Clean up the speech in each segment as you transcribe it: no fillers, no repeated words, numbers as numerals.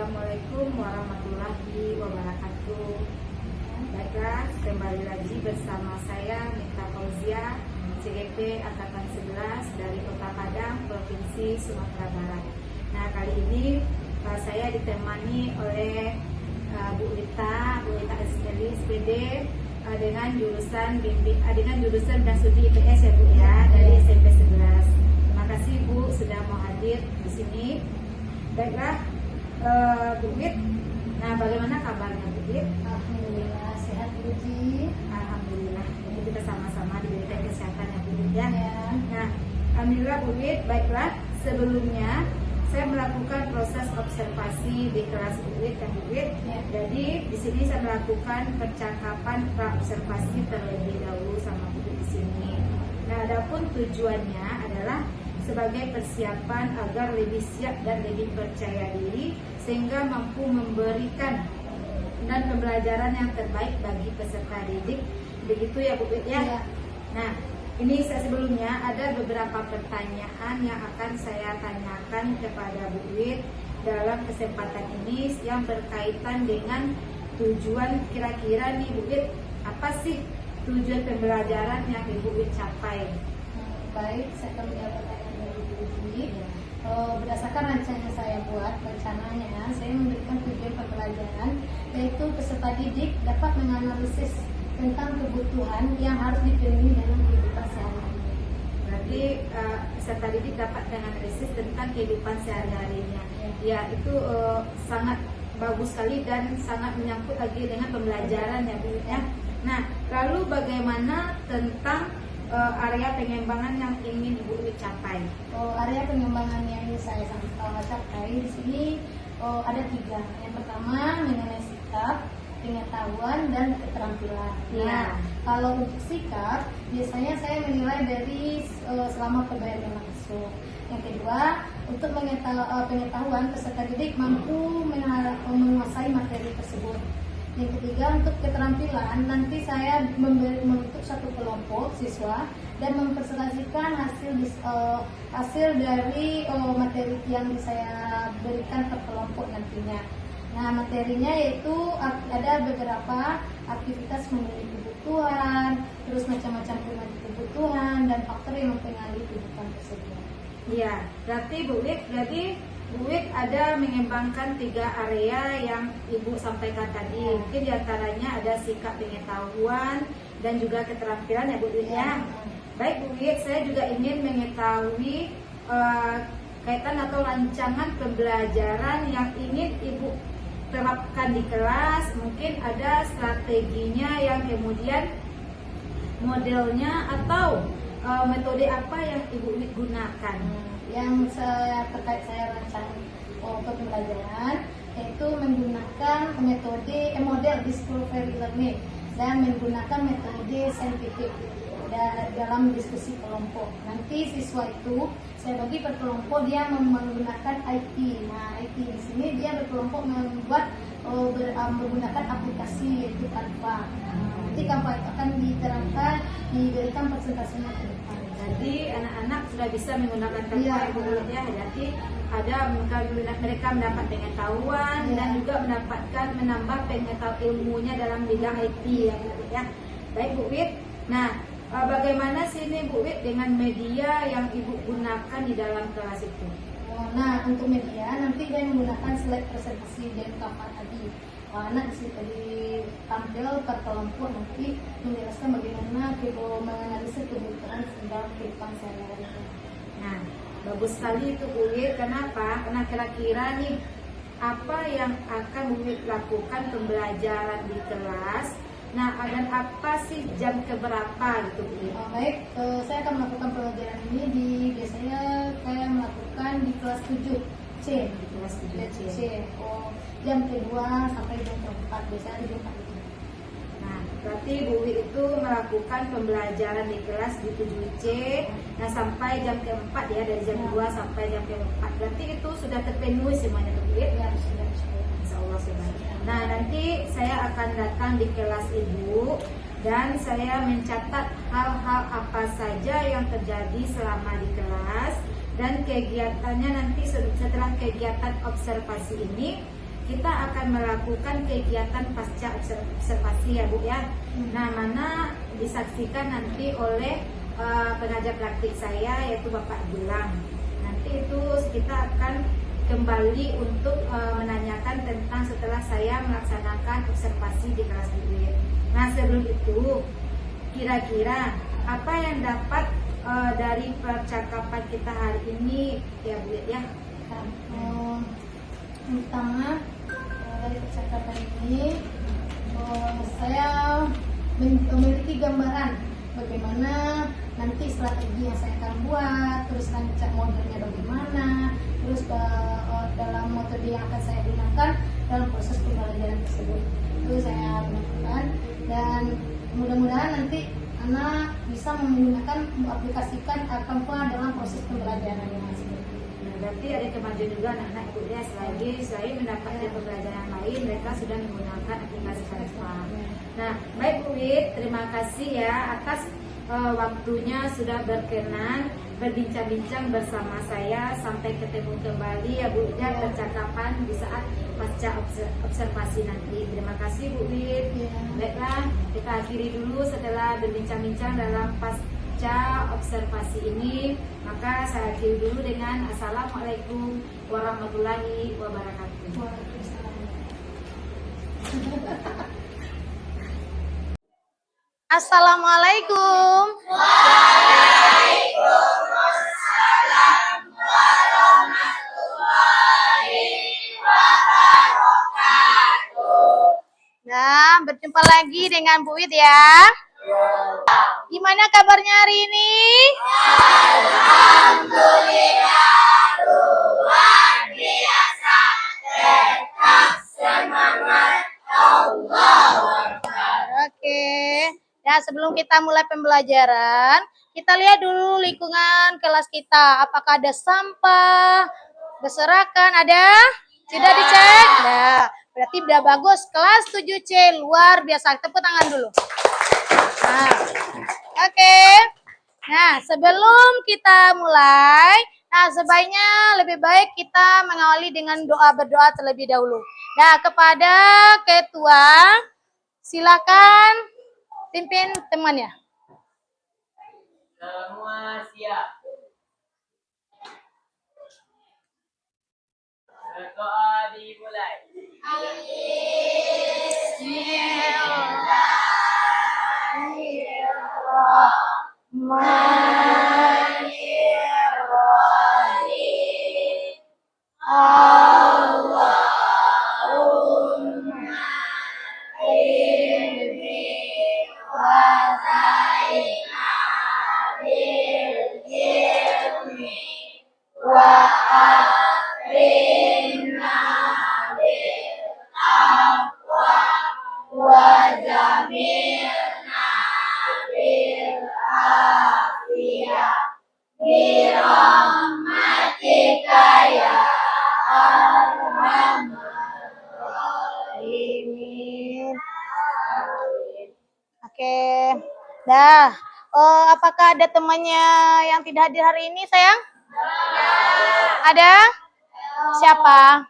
Assalamualaikum warahmatullahi wabarakatuh. Baiklah, kembali lagi bersama saya Mita Fauzia, CGP Angkatan 11 dari Kota Padang, Provinsi Sumatera Barat. Nah, kali ini saya ditemani oleh Bu Lita Azizeli SPD dengan jurusan Dasudi IPS ya Bu ya, dari SMP 11. Terima kasih Bu sudah mau hadir di sini. Baiklah, Bu Wit, nah bagaimana kabarnya Bu Wit? Alhamdulillah sehat Bu Ji. Alhamdulillah, ini kita sama-sama diberikan kesehatan ya Bu Wit ya. Ya. Nah, alhamdulillah Bu Wit. Baiklah, sebelumnya saya melakukan proses observasi di kelas Bu Wit dan Bu Wit. Ya. Jadi di sini saya melakukan percakapan praobservasi terlebih dahulu sama Bu Wit di sini. Nah, adapun tujuannya adalah sebagai persiapan agar lebih siap dan lebih percaya diri sehingga mampu memberikan dan pembelajaran yang terbaik bagi peserta didik. Begitu ya Bu Wit ya. Ya. Nah, ini sebelumnya ada beberapa pertanyaan yang akan saya tanyakan kepada Bu Wit dalam kesempatan ini yang berkaitan dengan tujuan kira-kira nih Bu Wit, apa sih tujuan pembelajaran yang Ibu Wit capai? Baik, saya akan menjawab pertanyaan dari Bu Ji. Berdasarkan rencana yang saya buat, rencananya saya memberikan tujuan pembelajaran yaitu peserta didik dapat menganalisis tentang kebutuhan yang harus dipenuhi dalam kehidupan sehari-hari. Berarti peserta didik dapat menganalisis tentang kehidupan sehari-harinya. Ya, itu sangat bagus sekali dan sangat menyangkut lagi dengan pembelajaran ya Bu Wit ya. Nah, lalu bagaimana tentang area pengembangan yang ingin Ibu Wit capai? Area pengembangan yang ingin saya capai di sini ada 3. Yang pertama mengenai sikap, pengetahuan dan keterampilan. Ya. Nah, kalau untuk sikap biasanya saya menilai dari selama pembelajaran langsung. Yang kedua, untuk pengetahuan peserta didik mampu menguasai materi tersebut. Yang ketiga, untuk keterampilan nanti saya membentuk satu kelompok siswa dan mempresentasikan hasil dari materi yang saya berikan per kelompok nantinya. Nah, materinya yaitu ada beberapa aktivitas memenuhi kebutuhan, terus macam-macam kebutuhan dan faktor yang mempengaruhi kebutuhan tersebut. Iya, berarti Bu Wit ada mengembangkan 3 area yang Ibu sampaikan tadi. Mungkin diantaranya ada sikap pengetahuan dan juga keterampilan ya Bu Wit ya. Baik Bu Wit, saya juga ingin mengetahui kaitan atau rancangan pembelajaran yang ingin Ibu terapkan di kelas. Mungkin ada strateginya yang kemudian modelnya atau metode apa yang Ibu Wit gunakan? Yang terkait saya rancang pembelajaran yaitu menggunakan model discovery learning dan menggunakan metode saintifik dalam diskusi kelompok. Nanti siswa itu saya bagi per kelompok dia menggunakan IT. Nah, IT di sini dia berkelompok membuat menggunakan aplikasi yaitu Canva. Nanti Canva itu akan diterapkan diberikan presentasinya ke depan. Jadi anak-anak sudah bisa menggunakan Canva Ya, Ibu Wit ya. Jadi ada mereka mendapat pengetahuan dan juga mendapatkan menambah pengetahuan ilmunya dalam bidang IT ya Bu Wit ya. Baik Bu Wit. Nah, bagaimana sih ini Bu Wit dengan media yang Ibu gunakan di dalam kelas itu? Nah, untuk media nanti saya menggunakan slide presentasi dan Canva tadi. Anak ditampil per kelompok nanti menjelaskan bagaimana menganalisis kebutuhan dalam kehidupan sehari-hari. Nah, bagus sekali itu Bu Wit. Kenapa? Karena kira-kira nih apa yang akan Bu Wit lakukan pembelajaran di kelas. Nah, dan apa sih jam keberapa gitu Bu Wit? Baik, saya akan melakukan pelajaran ini biasanya saya melakukan di kelas 7C. Di kelas 7C. Jam kedua sampai jam keempat, biasanya di jam 4 itu. Nah, berarti Bu Wit itu melakukan pembelajaran di kelas di 7C. Nah, sampai jam keempat ya, dari jam 2 sampai jam keempat. Berarti itu sudah terpenuhi semuanya Bu Wit? Ya, sudah. Insya Allah sudah. Nah, nanti saya akan datang di kelas Ibu dan saya mencatat hal-hal apa saja yang terjadi selama di kelas dan kegiatannya nanti setelah kegiatan observasi ini kita akan melakukan kegiatan pasca observasi ya Bu ya. Nah, mana disaksikan nanti oleh pengajar praktik saya yaitu Bapak Gilang. Nanti itu kita akan kembali untuk menanyakan tentang setelah saya melaksanakan observasi di kelas Bu. Nah, sebelum itu kira-kira apa yang dapat dari percakapan kita hari ini ya Bu ya? Yang pertama dari percakapan ini saya memiliki gambaran bagaimana nanti strategi yang saya akan buat, terus rancang modelnya bagaimana, terus dalam metode yang akan saya gunakan dalam proses pembelajaran tersebut. Itu saya gunakan dan mudah-mudahan nanti anak bisa mengaplikasikan Canva dalam proses pembelajaran yang masih. Berarti ada kemajuan juga anak-anak Ibu ya, selain mendapatkan pembelajaran lain, mereka sudah menggunakan aplikasi Canva. Nah, baik Bu Wit, terima kasih ya atas waktunya sudah berkenan berbincang-bincang bersama saya. Sampai ketemu kembali ya Bu ya, percakapan di saat pasca observasi nanti. Terima kasih Bu Wit. Baiklah, kita akhiri dulu setelah berbincang-bincang dalam pasca observasi ini. Maka saya akhiri dulu dengan Assalamualaikum warahmatullahi wabarakatuh. Assalamualaikum. Waalaikumsalam warahmatullahi wabarakatuh. Nah, berjumpa lagi dengan Bu Wit ya. Gimana kabarnya hari ini? Alhamdulillah, luar biasa. Tetap semangat. Allah. Oke. Nah, sebelum kita mulai pembelajaran, kita lihat dulu lingkungan kelas kita. Apakah ada sampah, berserakan? Ada? Sudah dicek? Nah, berarti udah bagus. Kelas 7C, luar biasa. Tepuk tangan dulu. Nah, oke. Nah, sebelum kita mulai, sebaiknya lebih baik kita mengawali dengan berdoa terlebih dahulu. Nah, kepada ketua, silakan pimpin temannya. Semua siap. Berdoa dimulai. Bismillahirrahmanirrahim. Allahumma inni wa zaina bil ilmi wa akrimna bil taqwa wa jamilna bil afiyah bi rahmatika ya arhamar rahimin. Oke, dah. Apakah ada temannya yang tidak hadir hari ini, sayang? Ada? Siapa?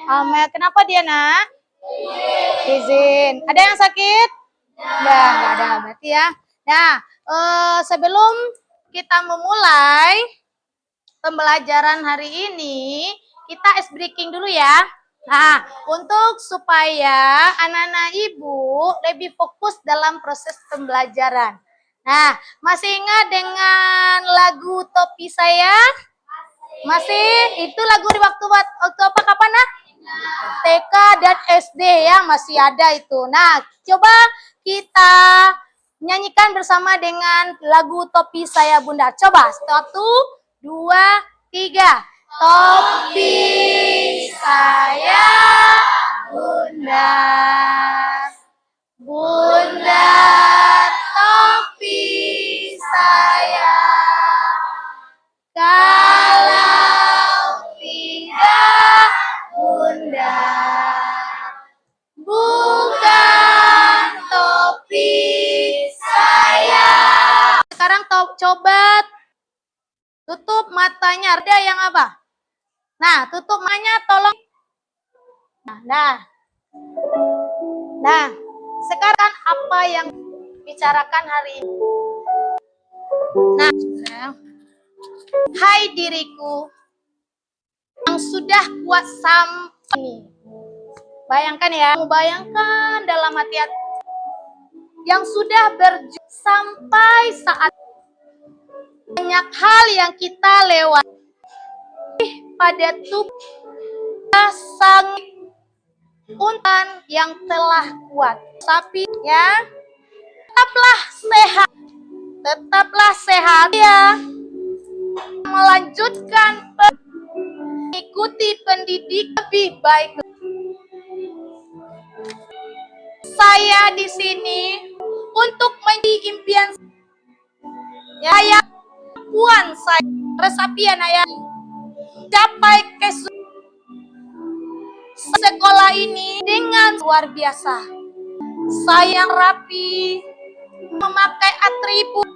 Amel. Kenapa dia, nak? Izin. Ada yang sakit? Enggak ada. Berarti ya. Nah, sebelum kita memulai pembelajaran hari ini, kita ice breaking dulu ya. Nah, untuk supaya anak-anak ibu lebih fokus dalam proses pembelajaran. Nah, masih ingat dengan lagu Topi Saya? Masih? Itu lagu di waktu apa kapan, nak? TK dan SD ya, masih ada itu. Nah, coba kita nyanyikan bersama dengan lagu Topi Saya Bunda. Coba, 1, 2, 3. Topi saya Bunda, Bunda topi saya, kalau tidak Bunda, bukan topi saya. Sekarang coba tutup matanya. Ada yang apa? Nah, tutup matanya tolong. Nah, sekarang apa yang bicarakan hari ini? Nah, hai diriku yang sudah kuat sampai ini. Bayangkan ya, bayangkan dalam hati yang sudah berjuang sampai saat banyak hal yang kita lewati pada tubuh sang untan yang telah kuat. Tapi ya, tetaplah sehat ya, melanjutkan mengikuti pendidikan lebih baik. Saya di sini untuk menjadi impian saya, kemampuan saya, resapian saya capai ke sekolah ini dengan luar biasa. Saya rapi, memakai atribut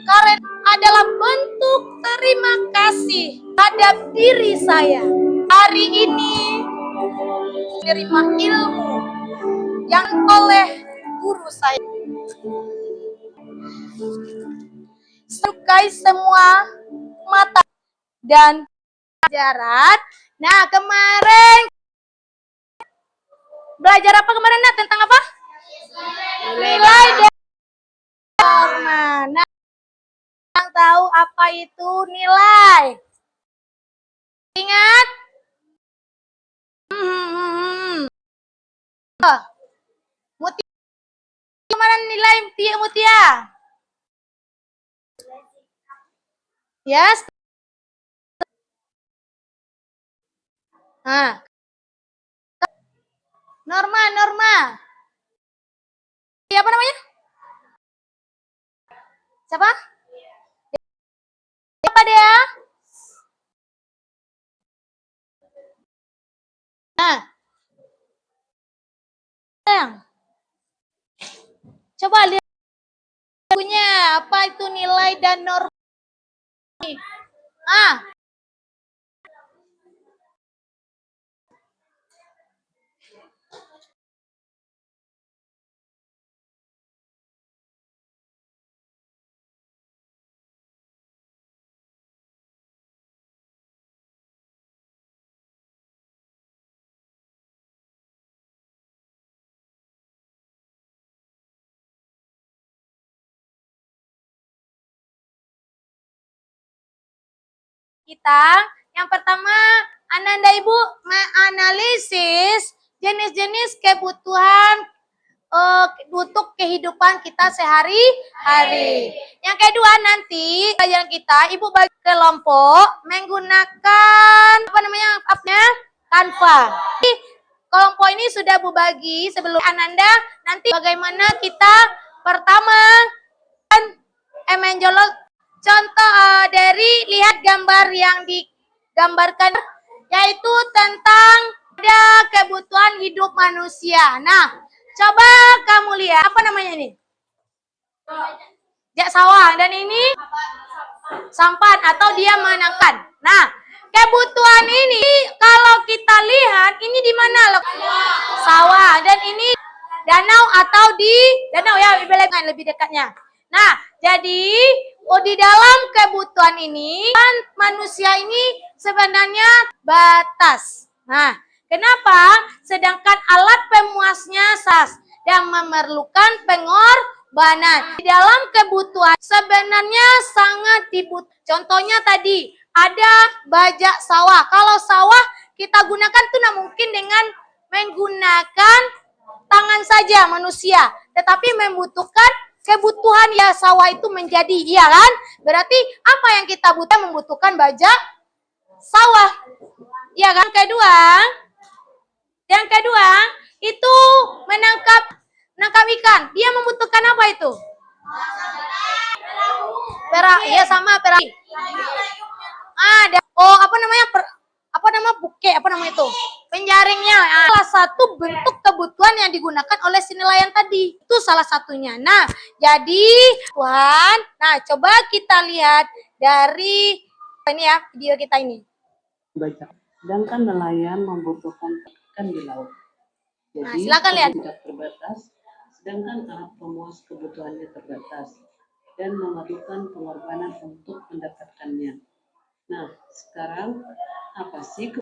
karena adalah bentuk terima kasih terhadap diri saya. Hari ini menerima ilmu yang oleh guru saya. Sukai semua mata dan pelajaran. Nah, kemarin belajar apa kemarin, Nak? Tentang apa? Nilai dan norma. Nah, yang tahu apa itu nilai? Ingat? Mutia, kemarin nilai Mutia? Yes. Nah, norma. Siapa namanya? Siapa? Siapa dia? Nah, coba lihat punya apa itu nilai dan norma. Kita yang pertama, Ananda Ibu menganalisis jenis-jenis kebutuhan untuk kehidupan kita sehari-hari. Yang kedua, nanti pelajaran kita Ibu bagi kelompok menggunakan apa namanya appnya Canva. Jadi, kelompok ini sudah Bu bagi sebelum Ananda. Nanti bagaimana kita pertama menjolok contoh dari lihat gambar yang digambarkan, yaitu tentang ada kebutuhan hidup manusia. Nah, coba kamu lihat apa namanya ini? Jak sawah, dan ini sampan atau dia menangkan. Nah, kebutuhan ini kalau kita lihat ini di mana? Sawah, dan ini danau atau di danau ya, lebih dekatnya. Nah, jadi di dalam kebutuhan ini manusia ini sebenarnya batas. Nah, kenapa? Sedangkan alat pemuasnya sas dan memerlukan pengorbanan. Di dalam kebutuhan sebenarnya sangat dibutuhkan. Contohnya tadi ada bajak sawah. Kalau sawah kita gunakan tuh mungkin dengan menggunakan tangan saja manusia, tetapi membutuhkan kebutuhan ya sawah itu menjadi, iya kan? Berarti apa yang kita membutuhkan bajak sawah. Ya kan? Yang kedua itu menangkap ikan. Dia membutuhkan apa itu? Perahu. Iya sama perahu. Buke, itu? Penjaringnya. Salah satu bentuk kebutuhan yang digunakan oleh si nelayan tadi. Itu salah satunya. Nah, jadi Tuhan, coba kita lihat dari ini ya, video kita ini. Sedangkan nelayan membutuhkan didapatkan di laut. Nah, Jadi silakan lihat. tidak terbatas, sedangkan alat pemuas kebutuhannya terbatas dan memerlukan pengorbanan untuk mendapatkannya. Nah, sekarang apa sih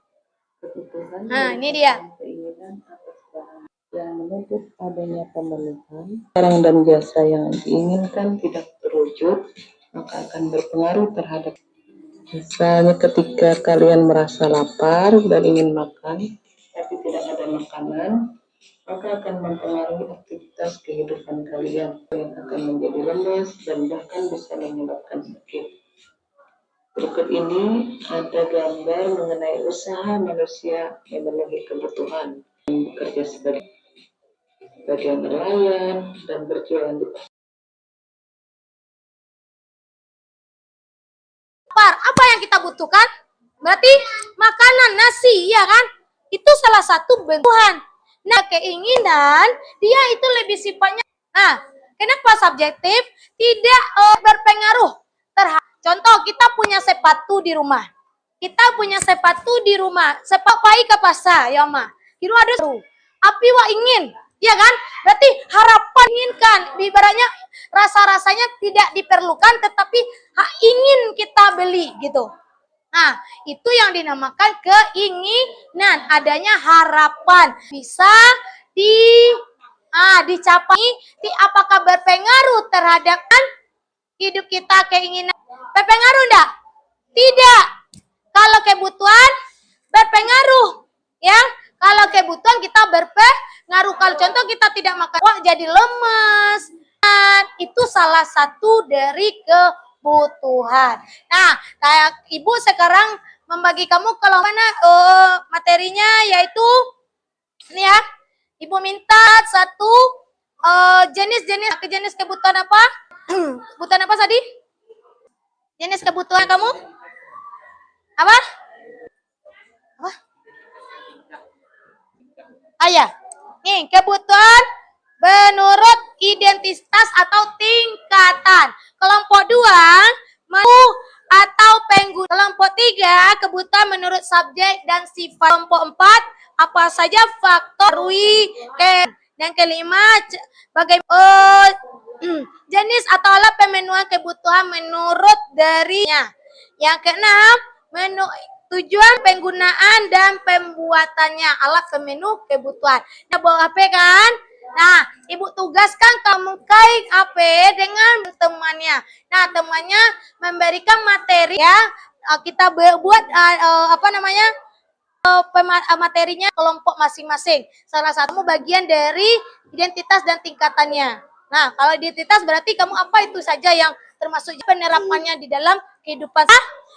kebutuhan Nah, ini dia. keinginan atas barang yang menuntut adanya pemenuhan barang dan jasa yang diinginkan tidak terwujud, maka akan berpengaruh terhadap. Misalnya ketika kalian merasa lapar dan ingin makan, tapi tidak ada makanan, maka akan mempengaruhi aktivitas kehidupan kalian. Kalian akan menjadi lemas dan bahkan bisa menyebabkan sakit. Berikut ini ada gambar mengenai usaha manusia memenuhi kebutuhan, bekerja sebagai nelayan dan berjualan di Lapar, apa yang kita butuhkan? Berarti makanan, nasi, ya kan? Itu salah satu kebutuhan. Nah, keinginan, dia itu lebih sifatnya. Nah, kenapa subjektif? Tidak berpengaruh terhadap. Contoh, kita punya sepatu di rumah. Kita punya sepatu di rumah. Sepak pai ke pasar, ya ma. Kira ada seru. Api wa ingin, ya kan? Berarti harapan inginkan. Ibaratnya rasa-rasanya tidak diperlukan, tetapi ingin kita beli gitu. Nah, itu yang dinamakan keinginan, adanya harapan bisa dicapai. Apakah berpengaruh terhadap hidup kita keinginan? Berpengaruh enggak? Tidak. Kalau kebutuhan berpengaruh, ya. Kalau kebutuhan kita berpengaruh. Kalau contoh kita tidak makan, wah jadi lemas. Dan itu salah satu dari kebutuhan. Nah, kayak ibu sekarang membagi kamu kalau mana materinya, yaitu ini ya. Ibu minta satu jenis kebutuhan apa? Kebutuhan apa tadi? Jenis kebutuhan kamu? Apa? Apa? Ya. Nih, kebutuhan menurut identitas atau tingkatan. Kelompok 2, atau pengguna. Kelompok 3, kebutuhan menurut subjek dan sifat. Kelompok 4, apa saja faktor dan kelima, jenis atau alat pemenuhan kebutuhan menurut darinya. Yang keenam, tujuan penggunaan dan pembuatannya alat pemenuh kebutuhan. Nah, bawa HP kan? Nah, ibu tugaskan kamu kait HP dengan temannya. Nah, temannya memberikan materi ya. Kita buat materinya kelompok masing-masing. Salah satu bagian dari identitas dan tingkatannya. Nah, kalau identitas berarti kamu apa itu saja yang termasuk penerapannya di dalam kehidupan.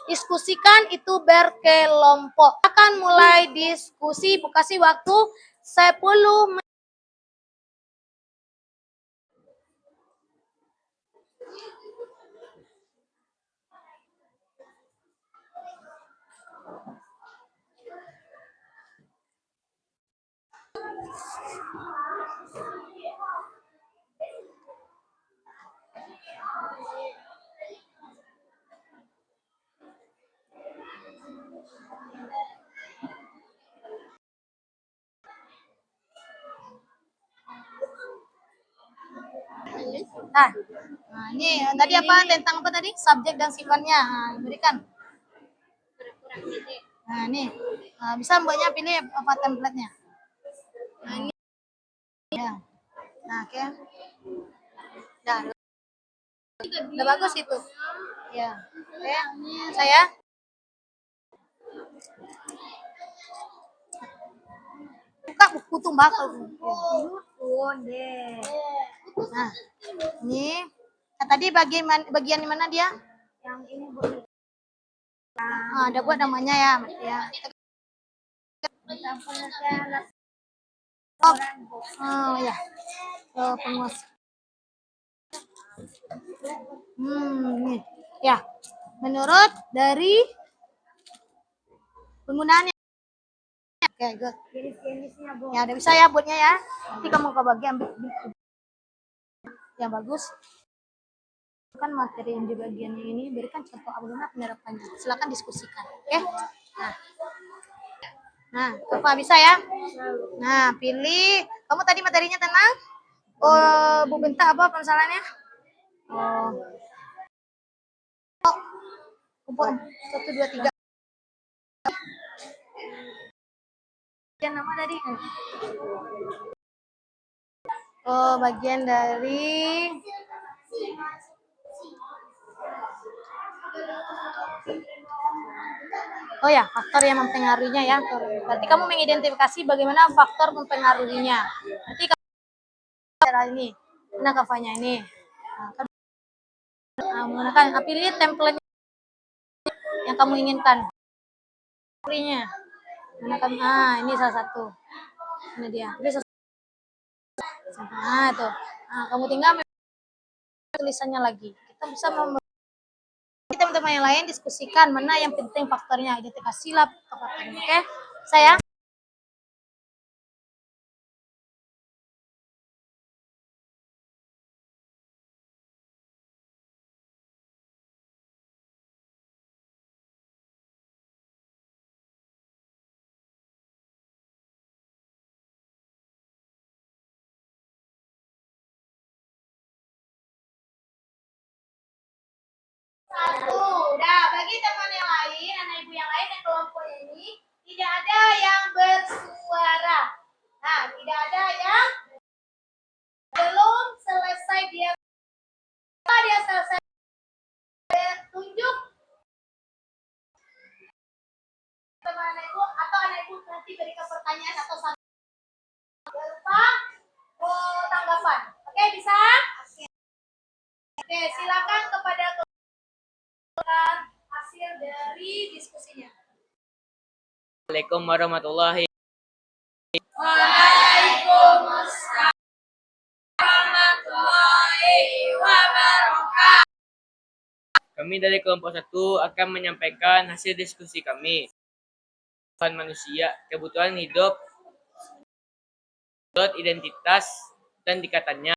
Diskusikan itu berkelompok. Akan mulai diskusi, kasih waktu 10 menit. Nah, ini tadi apa tentang apa tadi? Subjek dan sifatnya. Nah, berikan. Nah, ini bisa mbaknya pilih apa template-nya. Nah, ini. Ya. Nah, oke. Nah, udah bagus itu. Ya. Oke, saya. Buka buku tembakau. Nah, ini tadi bagian mana dia? Yang ini buat. Ada buat namanya ya, ya. Oh ya. Penguas. Nih. Ya. Menurut dari penggunaannya. Oke, good. Ya, udah bisa ya buatnya ya. Nanti kamu ke bagian yang bagus. Kan materi yang di bagiannya ini, berikan contoh bagaimana penerapannya. Silakan diskusikan. Oke. Nah. Nah, Kava bisa ya? Nah, pilih. Kamu tadi materinya tentang Bu Benta apa permasalahannya? Oh, kumpul 1, 2, 3. Bagian nama tadi? Oh, bagian dari oh ya, faktor yang mempengaruhinya ya. Berarti kamu mengidentifikasi bagaimana faktor mempengaruhinya. Berarti kamu ini, mana kafanya ini. Menggunakan pilih template yang kamu inginkan. Pilihnya. Gunakan ini salah satu. Ini dia. Ini itu. Nah, kamu tinggal tulisannya lagi. Kita bisa teman-teman yang lain diskusikan mana yang penting faktornya, identifikasilah faktornya. Oke? Saya satu. Udah, bagi teman yang lain, anak ibu yang lain yang kelompok ini tidak ada yang bersuara. Nah, tidak ada yang belum selesai dia. Setelah dia selesai tunjuk teman anak ibu atau anak ibu nanti berikan pertanyaan atau satu berupa tanggapan. Oke, bisa? Oke, silakan kepada hasil dari diskusinya. Assalamualaikum warahmatullahi. Waalaikumsalam warahmatullahi wabarakatuh. Kami dari kelompok 1 akan menyampaikan hasil diskusi kami. Kebutuhan manusia, kebutuhan hidup, identitas, dan tingkatannya.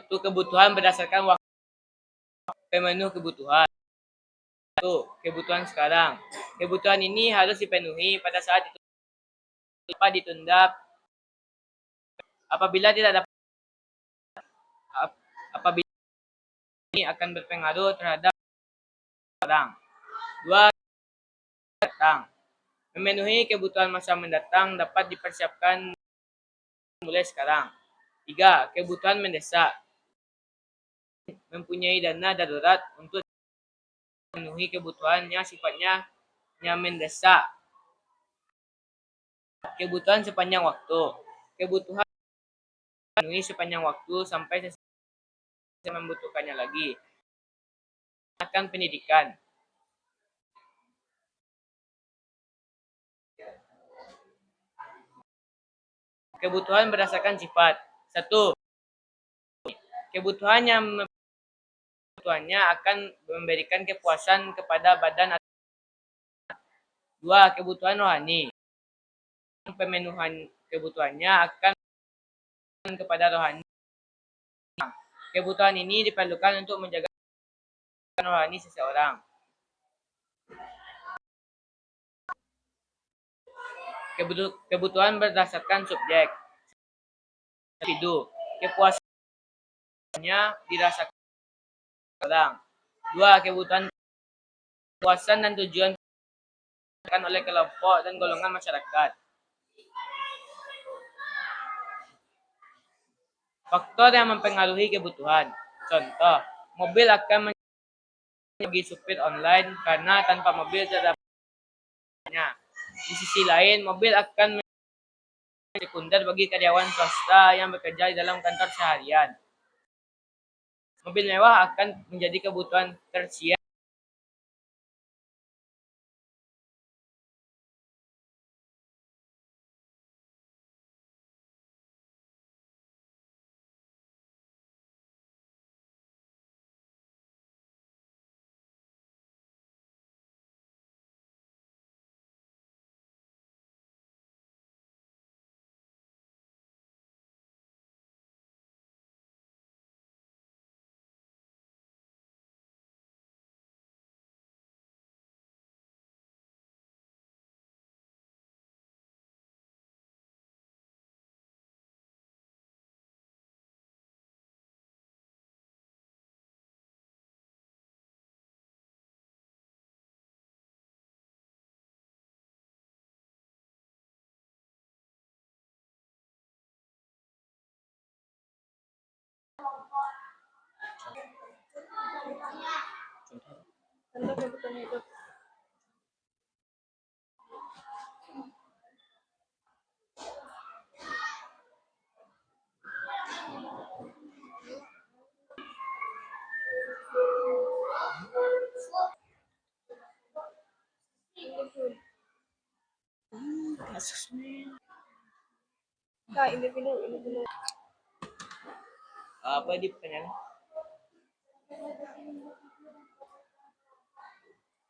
Satu, kebutuhan berdasarkan waktu. Pemenuh kebutuhan. Satu, kebutuhan sekarang. Kebutuhan ini harus dipenuhi pada saat itu tanpa ditunda. Apabila tidak dapat, apabila ini akan berpengaruh terhadap orang. Dua, datang. Memenuhi kebutuhan masa mendatang dapat dipersiapkan mulai sekarang. 3, kebutuhan mendesak. Mempunyai dana darurat untuk memenuhi kebutuhan yang sifatnya mendesak. Kebutuhan sepanjang waktu. Kebutuhan memenuhi sepanjang waktu sampai sesuai membutuhkannya lagi. Akan pendidikan. Kebutuhan berdasarkan sifat. 1. Kebutuhannya akan memberikan kepuasan kepada badan. 2. Kebutuhan rohani. Pemenuhan kebutuhannya akan kepada rohani. Kebutuhan ini diperlukan untuk menjaga rohani seseorang. Kebutuhan berdasarkan subjek. Individu. Kepuasannya dirasakan orang. 2. Kepuasan dan tujuan oleh kelompok dan golongan masyarakat. Faktor yang mempengaruhi kebutuhan. Contoh, mobil akan bagi supir online karena tanpa mobil tidak dapatnya. Di sisi lain, mobil akan menjadi sekunder bagi karyawan swasta yang bekerja di dalam kantor seharian. Mobil mewah akan menjadi kebutuhan tersier Apa di pertanyaan?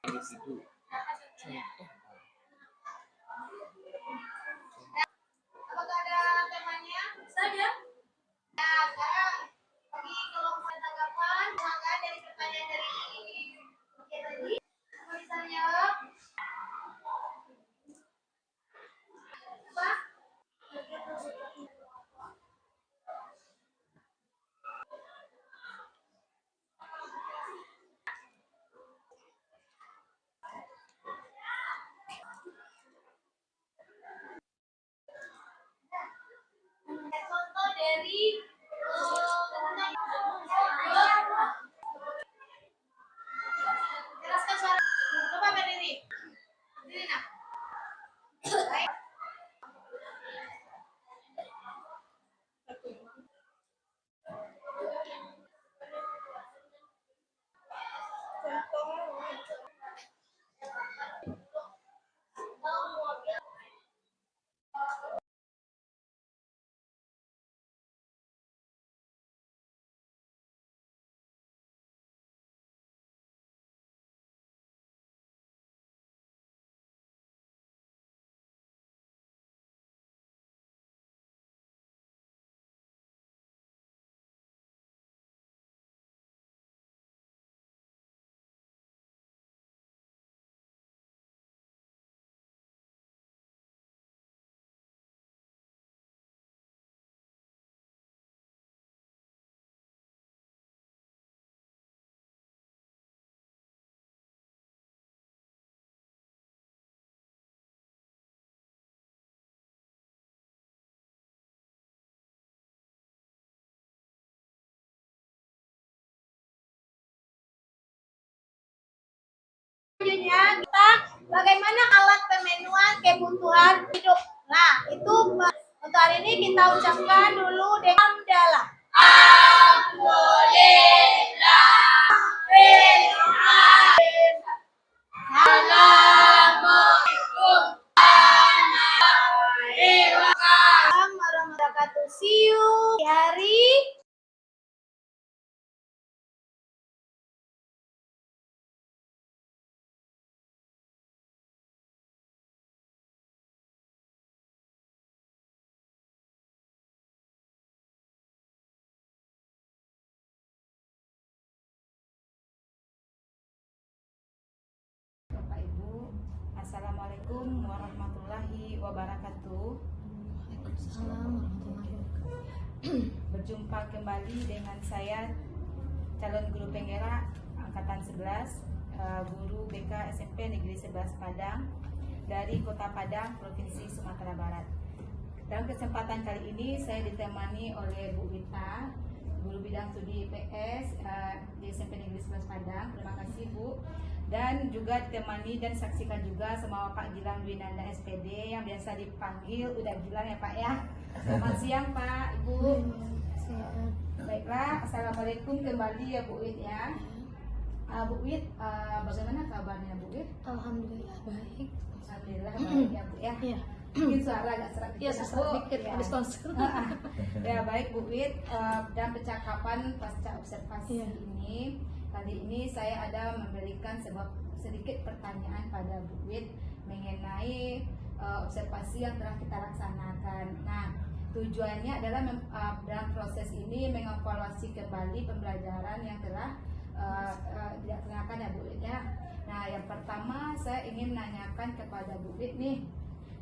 Individu. Apakah ada temanya? Saja. Nah, sekarang bagi kelompok tanggapan, silakan dari pertanyaan dari tadi. Misalnya, apa? Contoh dari jelaskan suara. Coba berdiri. Berdiri nak. Baik. Selanjutnya kita bagaimana alat pemenuhan kebutuhan hidup. Nah, itu untuk hari ini kita ucapkan dulu dengan hamdalah. Assalamualaikum warahmatullahi wabarakatuh. See you di hari Bapak Ibu, Assalamualaikum warahmatullahi wabarakatuh. Berjumpa kembali dengan saya, calon guru penggerak angkatan 11, guru BK SMP Negeri 11 Padang dari Kota Padang, Provinsi Sumatera Barat. Dalam kesempatan kali ini saya ditemani oleh Bu Wita, guru bidang studi IPS di SMP Negeri 11 Padang. Terima kasih Bu. Dan juga ditemani dan saksikan juga sama Pak Gilang Dwinanda SPD yang biasa dipanggil Udah Gilang ya Pak ya. Selamat siang Pak, Ibu. Baiklah, Assalamualaikum kembali ya Bu Wit ya. Bu Wit, bagaimana kabarnya Bu Wit? Alhamdulillah baik. Alhamdulillah baik ya Bu ya. Iya. Mungkin suara agak serak Iya, susah dikit ya. habis konser. Ya baik Bu Wit, dan percakapan pasca observasi Iya. ini kali ini saya ada memberikan sedikit pertanyaan pada Bu Wit mengenai observasi yang telah kita laksanakan. Nah, tujuannya adalah dalam proses ini mengevaluasi kembali pembelajaran yang telah dilaksanakan ya Bu Wit ya. Nah, yang pertama saya ingin menanyakan kepada Bu Wit nih.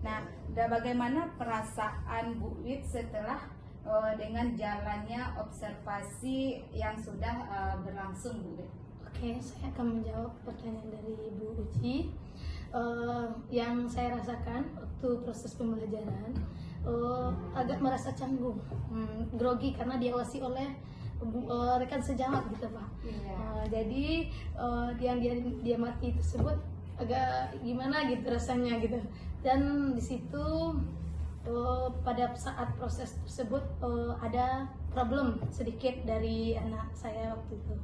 Nah, bagaimana perasaan Bu Wit setelah dengan jalannya observasi yang sudah berlangsung Bu Wit? Oke, saya akan menjawab pertanyaan dari Bu Uci. Yang saya rasakan waktu proses pembelajaran agak merasa canggung, grogi karena diawasi oleh rekan sejawat gitu Pak. Iya. Jadi yang dia mati tersebut agak gimana gitu rasanya gitu. Dan di situ pada saat proses tersebut ada problem sedikit dari anak saya waktu itu.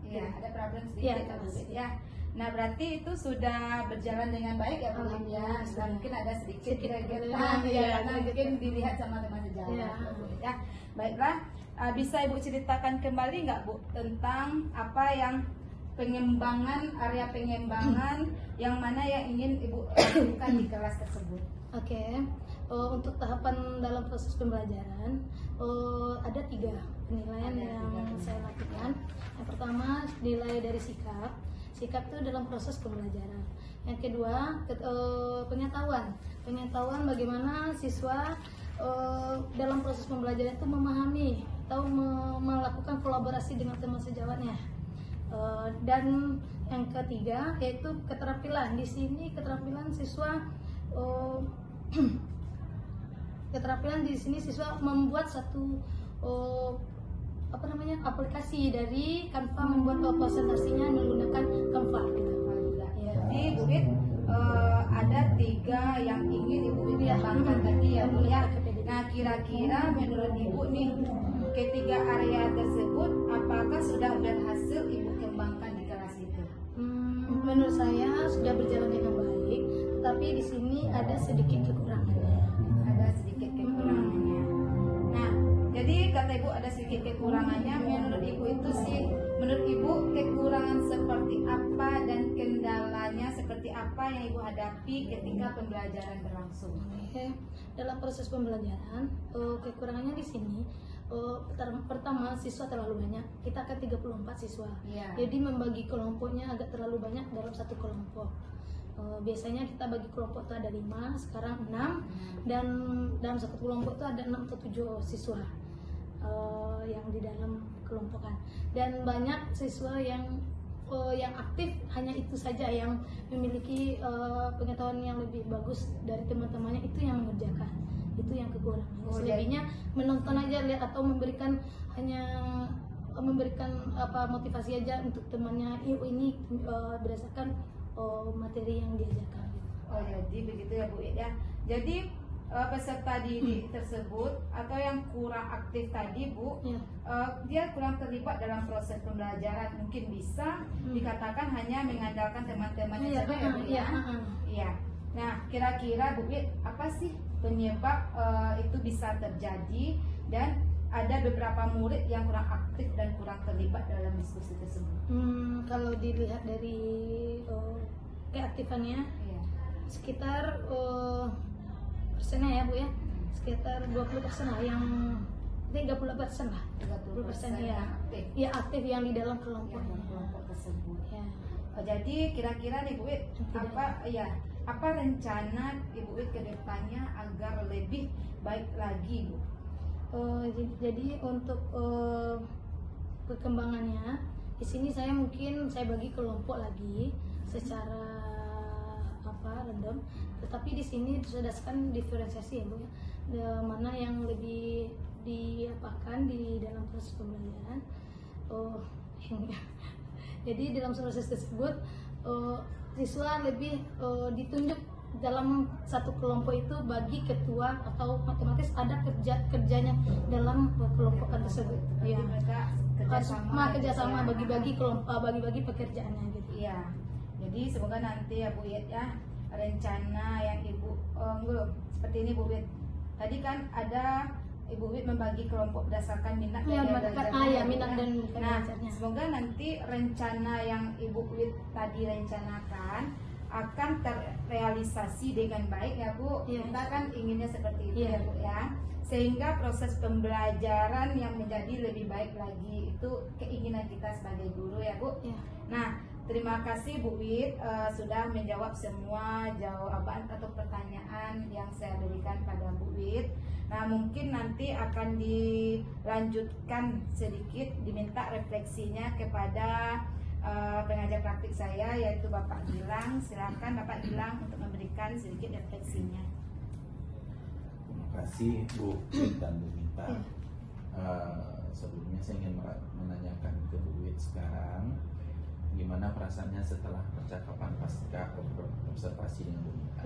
Iya, ada problem Iya, sedikit ya, Bu sedikit. ya. Nah, berarti itu sudah berjalan dengan baik ya Bu ya. Alhamdulillah, Nah, sudah. mungkin ada sedikit Sedikit kegiatan kegiatan, ya, iya, karena sedikit. mungkin dilihat sama teman sejawat Iya. ya, Bu ya. Baiklah, bisa Ibu ceritakan kembali nggak Bu tentang apa yang area pengembangan yang mana yang ingin Ibu lakukan di kelas tersebut? Oke, untuk tahapan dalam proses pembelajaran ada 3 penilaian Ada yang 3 saya lakukan. Yang pertama nilai dari sikap itu dalam proses pembelajaran. Yang kedua pengetahuan bagaimana siswa dalam proses pembelajaran itu memahami atau melakukan kolaborasi dengan teman sejawatnya. Dan yang ketiga yaitu keterampilan. Di sini keterampilan siswa siswa membuat satu aplikasi dari Canva, membuat presentasinya menggunakan Canva gitu. Ya. Jadi Bu Wit ada 3 yang ingin Ibu Wit kembangkan tadi ya Bu ya. Nah, kira-kira menurut Ibu nih ketiga area tersebut apakah sudah berhasil Ibu kembangkan di kelas itu? Menurut saya sudah berjalan dengan baik, tapi di sini ada sedikit kekurangannya. Ada sedikit kekurangannya. Nah, jadi kata Ibu ada sedikit kekurangannya. Menurut Ibu kekurangan seperti apa dan kendalanya seperti apa yang Ibu hadapi ketika pembelajaran berlangsung? Oke, dalam proses pembelajaran kekurangannya di sini pertama siswa terlalu banyak. Kita akan 34 siswa. Iya. Jadi membagi kelompoknya agak terlalu banyak dalam satu kelompok. Biasanya kita bagi kelompok itu ada 5, sekarang 6, dan dalam satu kelompok itu ada 6 atau 7 siswa yang di dalam kelompokan. Dan banyak siswa yang aktif hanya itu saja, yang memiliki pengetahuan yang lebih bagus dari teman-temannya, itu yang mengerjakan. Itu yang kekurangan. Selebihnya menonton aja, lihat, atau memberikan motivasi aja untuk temannya. Ini berdasarkan materi yang diajarkan. Oh, jadi begitu ya Bu ya. Jadi peserta didik tersebut atau yang kurang aktif tadi Bu, Ya. dia kurang terlibat dalam proses pembelajaran. Mungkin bisa dikatakan hanya mengandalkan teman-temannya Iya, saja ya Bu ya. Iya. Nah, kira-kira Bu Wit, apa sih penyebab itu bisa terjadi dan ada beberapa murid yang kurang aktif dan kurang terlibat dalam diskusi tersebut? Kalau dilihat dari keaktifannya, Iya. sekitar persennya ya Bu ya, sekitar 20% lah, yang 30% lah, 30% ya, aktif ya aktif yang di dalam yang kelompoknya. kelompok tersebut. Ya. Jadi kira-kira nih Bu Wit, apa rencana Ibu Wit ke depannya agar lebih baik lagi Bu? Jadi untuk perkembangannya di sini saya bagi kelompok lagi secara random, tetapi di sini berdasarkan diferensiasi ya Bu ya, mana yang lebih diapakan di dalam proses pembelajaran. Jadi dalam proses tersebut siswa lebih ditunjuk dalam satu kelompok itu bagi ketua, atau otomatis ada kerjanya dalam kelompokan tersebut. Jadi Ya. mereka kerjasama bagi-bagi kelompok, bagi-bagi pekerjaannya gitu. Iya. Jadi semoga nanti ya Bu Wit ya, rencana yang Ibu seperti ini Bu Wit. Tadi kan ada Ibu Wit membagi kelompok berdasarkan minat Ya, dan belajarnya, Bu, minat ya. dan Nah, belajarnya. semoga nanti rencana yang Ibu Wit tadi rencanakan akan terrealisasi dengan baik ya Bu. Iya. Kita kan inginnya seperti itu Iya. ya Bu ya. Sehingga proses pembelajaran yang menjadi lebih baik lagi, itu keinginan kita sebagai guru ya Bu. Ya. Nah, terima kasih Bu Wit sudah menjawab semua jawaban atau pertanyaan yang saya berikan pada Bu Wit. Nah, mungkin nanti akan dilanjutkan sedikit, diminta refleksinya kepada pengajar praktik saya, yaitu Bapak Gilang. Silakan Bapak Gilang untuk memberikan sedikit refleksinya. Terima kasih Bu Wit dan Bu Minta. Sebelumnya saya ingin Bapak menanyakan ke Bu Wit sekarang, gimana perasaannya setelah percakapan pasca observasi dengan Bu Mita?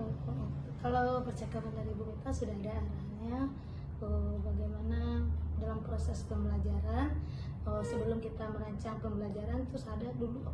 Kalau percakapan dari Bu Mita sudah ada arahnya bagaimana dalam proses pembelajaran. Sebelum kita merancang pembelajaran terus ada dulu